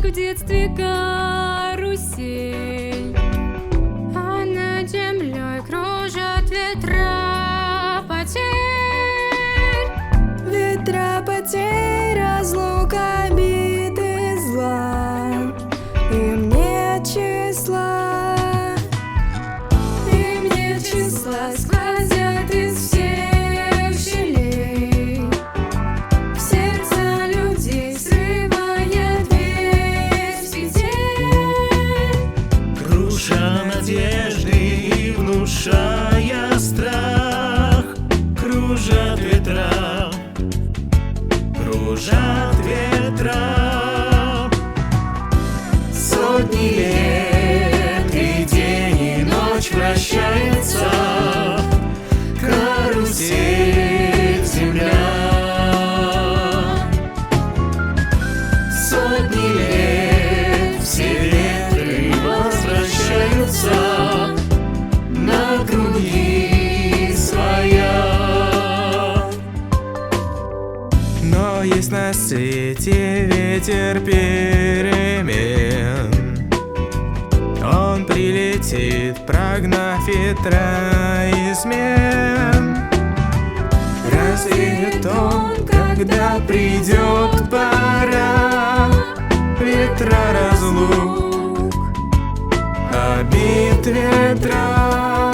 в детстве карусель, а над землей кружат ветра потерь. Ветра потерь, разлука, обиды, зла. Им нет числа, им нет числа. Сквозят из всех щелей в сердца людей, срывая весь петель. Круша надежды и внушая страх, кружат ветра, кружат ветра. Сотни лет и день, и ночь вращается карусель земля. Сотни лет все ветры возвращаются на круги своя. Но есть на свете ветер перемен. Он прилетит, прогнав ветра измен. Развеет он, когда придет пора, ветра разлук, обид ветра.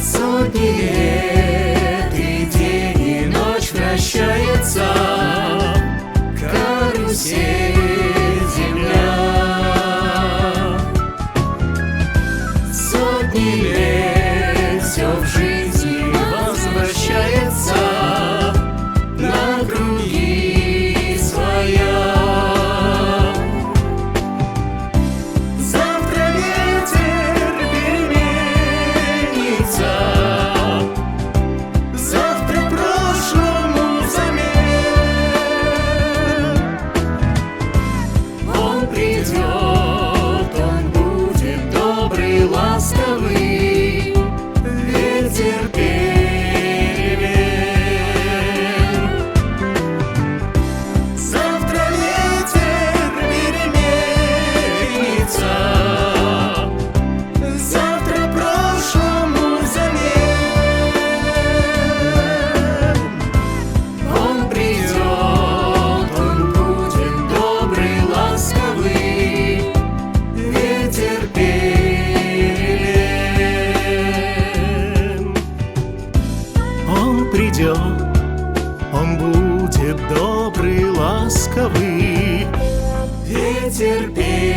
Сотни лет и день, и ночь вращается карусель земля. Сотни лет все в жизни возвращается на круги своя. Завтра ветер переменится, завтра прошлому замен. Он придет, он будет добрый, ласковый, ветер перемен. Завтра ветер переменится, завтра прошлому замен. Он придет, он будет добрый, ласковый, ветер перемен. Он придет, он будет добрый, ласковый, ветер перемен.